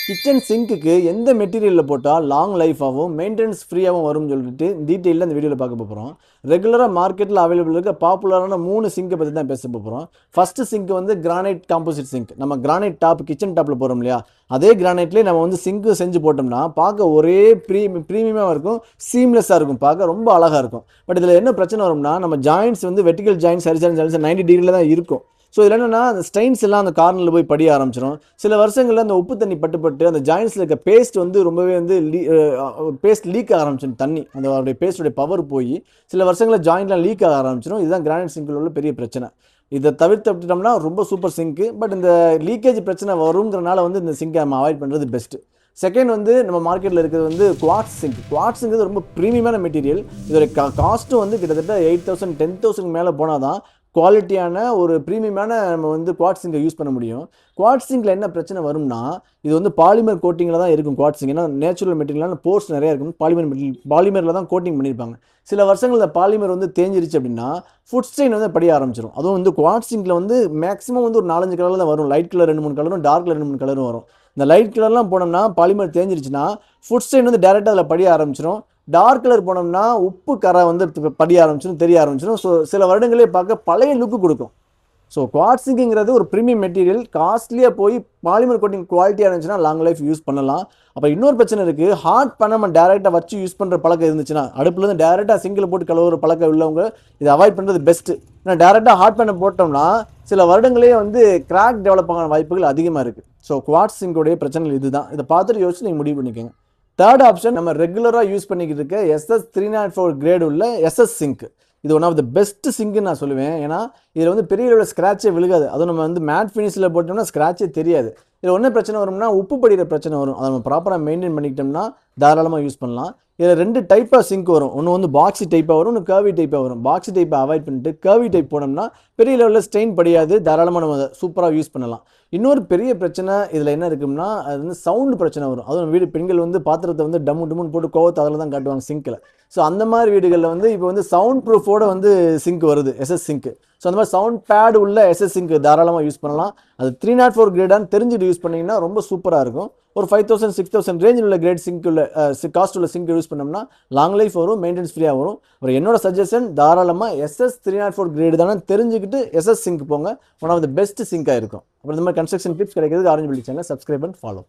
Kitchen சிங்க்குக்கு எந்த மெட்டீரியலில் போட்டால் லாங் லைஃபாகவும் மெயின்டெனன்ஸ் ஃப்ரீயாகவும் வரும்னு சொல்லிட்டு டீட்டெயிலில் அந்த வீடியோவில் பார்க்க போகிறோம். ரெகுலராக மார்க்கெட்டில் அவைலபிள் இருக்க பாப்புலரான 3 சிங்கை பற்றி தான் பேச போகிறோம். ஃபஸ்ட்டு சிங்க் வந்து கிரானைட் காம்போசிட் சிங்க். நம்ம கிரானைட் டாப் கிச்சன் டாப்பில் போகிறோம் இல்லையா, அதே கிரானைட்லேயே நம்ம வந்து சிங்க்கு செஞ்சு போட்டோம்னா பார்க்க ஒரே ப்ரீமியமாக இருக்கும், சீம்லெஸ்ஸாக இருக்கும், பார்க்க ரொம்ப அழகாக இருக்கும். பட் இதில் என்ன பிரச்சனை வரும்னா, நம்ம ஜாயின்ட்ஸ் வந்து வெர்டிகல் ஜாயின்ட்ஸ் ஹரிசாண்டல் ஜாயின்ட்ஸ் 90 டிகிரியில் தான் இருக்கும். ஸோ இதில் என்னென்னா அந்த ஸ்டெயின்ஸ் எல்லாம் அந்த கார்னரில் போய் படிய ஆரம்பிச்சிடும். சில வருஷங்களில் அந்த உப்பு தண்ணி பட்டு அந்த ஜாயின்ஸில் இருக்க பேஸ்ட் வந்து ரொம்பவே வந்து பேஸ்ட் லீக் ஆக ஆரம்பிச்சிடும். தண்ணி அந்த பேஸ்ட்டுடைய பவர் போய் சில வருஷங்களில் ஜாயின்ட்லாம் லீக் ஆக ஆரம்பிச்சிடும். இதுதான் கிரானைட் சிங்கில் உள்ள பெரிய பிரச்சனை. இதை தவிர்த்துட்டோம்னா ரொம்ப சூப்பர் சிங்க்கு. பட் இந்த லீக்கேஜ் பிரச்சனை வருங்கிறனால வந்து இந்த சிங்கை நம்ம அவாய்ட் பண்ணுறது பெஸ்ட்டு. செகண்ட் வந்து நம்ம மார்க்கெட்டில் இருக்கிறது வந்து குவார்ட்ஸ் சிங்க். குவார்ட்ஸுங்கிறது ரொம்ப ப்ரீமியமான மெட்டீரியல். இதோட காஸ்ட்டும் வந்து கிட்டத்தட்ட 8,000 10,000 மேலே போனால் தான் குவாலிட்டியான ஒரு ப்ரீமியமான நம்ம வந்து குவார்ட்ஸ் சிங்கை யூஸ் பண்ண முடியும். குவார்ட்ஸ் சிங்கில் என்ன பிரச்சனை வரும்னா, இது வந்து பாலிமர் கோட்டிங்கில் தான் இருக்கும் குவார்ட்ஸ் சிங். ஏன்னா நேச்சுரல் மெட்டீரியலான போர்ஸ் நிறையா இருக்கும். பாலிமரில் தான் கோட்டிங் பண்ணியிருப்பாங்க. சில வருஷங்கள் இந்த பாலிமர் வந்து தேஞ்சிருச்சு அப்படின்னா ஃபுட் ஸ்ட்ரெயின் வந்து படிய ஆரம்பிச்சிடும். அதுவும் வந்து குவார்ட்ஸ் சிங்கில் வந்து மேக்ஸிமம் வந்து ஒரு 4-5 கலரில் தான் வரும். லைட் கலர் 2-3 கலரும், டார்க் கலர் 2-3 கலரும் வரும். இந்த லைட் கலர்லாம் போனோம்னா பாலிமர் தேஞ்சிருச்சுன்னா ஃபுட் ஸ்ட்ரெயின் வந்து டேரெக்டாக அதில் படிய ஆரம்பிச்சிடும். டார்க் கலர் போனோம்னா உப்பு கரை வந்து படிய ஆரம்பிச்சிடும், தெரிய ஆரம்பிச்சிடும். ஸோ சில வருடங்களே பார்க்க பழைய லுக்கு கொடுக்கும். ஸோ குவார்ட்ஸ் சிங்க்ங்கிறது ஒரு ப்ரீமியம் மெட்டீரியல். காஸ்ட்லியாக போய் பாலிமர் கோட்டிங் குவாலிட்டியாக இருந்துச்சுன்னா லாங் லைஃப் யூஸ் பண்ணலாம். அப்போ இன்னொரு பிரச்சனை இருக்குது, ஹாட் பண்ணாமல் டேரெக்டாக வச்சு யூஸ் பண்ணுற பழக்கம் இருந்துச்சுன்னா, அடுப்புலேருந்து டேரெக்டாக சிங்கில் போட்டு கழுவுற பழக்கம் உள்ளவங்க இதை அவாய்ட் பண்ணுறது பெஸ்ட்டு. ஏன்னா டேரெக்டாக ஹாட் பண்ண போட்டோம்னா சில வருடங்களே வந்து கிராக் டெவலப் ஆகிற வாய்ப்புகள் அதிகமாக இருக்குது. ஸோ குவார்ட்ஸ் சிங்கோடைய பிரச்சனை இதுதான். இதை பார்த்துட்டு யோசிச்சு நீங்கள் முடிவு பண்ணிக்கோங்க. தேர்ட் ஆப்ஷன், நம்ம ரெகுலராக யூஸ் பண்ணிக்கிட்டு இருக்க SS304 கிரேடு உள்ள SS சிங்க். இது ஒன் ஆஃப் த பெஸ்ட் சிங்க்னு நான் சொல்லுவேன். ஏன்னா இதில் வந்து பெரிய அளவில் ஸ்க்ராட்சே விழுகாது. அதுவும் நம்ம வந்து மேட் ஃபினிஷில் போட்டோம்னா ஸ்க்ராட்சே தெரியாது. இதில் என்ன பிரச்சனை வரும்னா, உப்பு படிக்கிற பிரச்சனை வரும். அதை நம்ம ப்ராப்பராக மெயின்டைன் பண்ணிக்கிட்டோம்னா தாராளமாக யூஸ் பண்ணலாம். இதில் 2 டைப்பாக சிங்க் வரும். ஒன்று வந்து பாக்ஸி டைப்பாக வரும், ஒன்று கர்வி டைப்பாக வரும். பாக்ஸி டைப்பை அவாய்ட் பண்ணிட்டு கர்வி டைப் போனோம்னா பெரிய லெவலில் ஸ்டெயின் படியாது, தாராளமாக நம்ம சூப்பராக யூஸ் பண்ணலாம். இன்னொரு பெரிய பிரச்சனை இதில் என்ன இருக்குன்னா, அது வந்து சவுண்டு பிரச்சனை வரும். அதுவும் வீடு பெண்கள் வந்து பாத்திரத்தை வந்து டம்முன்னு போட்டு கோவத்தை அதில் தான் காட்டுவாங்க சிங்கில். ஸோ அந்த மாதிரி வீடுகளில் வந்து இப்போ வந்து சவுண்ட் ப்ரூஃபோட வந்து சிங்க் வருது, SS சிங்க். ஸோ அந்த மாதிரி சவுண்ட் பேட் உள்ள SS சிங்க் தாராளமாக யூஸ் பண்ணலாம். அது 304 கிரேடான்னு தெரிஞ்சுட்டு யூஸ் பண்ணிங்கன்னா ரொம்ப சூப்பராக இருக்கும். ஒரு 5,000 6,000 ரேஞ்சில் உள்ள கிரேட் சிங்க் உள்ள காஸ்ட் உள்ள சிங்க் யூஸ் பண்ணோம்னா லாங் லைஃப் வரும், மெயின்டெனன்ஸ் ஃப்ரீயாக வரும். அப்புறம் என்னோட சஜஷன், தாராளமாக SS304 கிரேடு தானே தெரிஞ்சுக்கிட்டு SS சிங்க் போங்க. ஒன் ஆஃப் த பெஸ்ட் சிங்காக இருக்கும். அப்புறம் இந்த மாதிரி கன்ஸ்ட்ரக்ஷன் டிப்ஸ் கிடைக்கிறதுக்கு orange building channel subscribe and follow.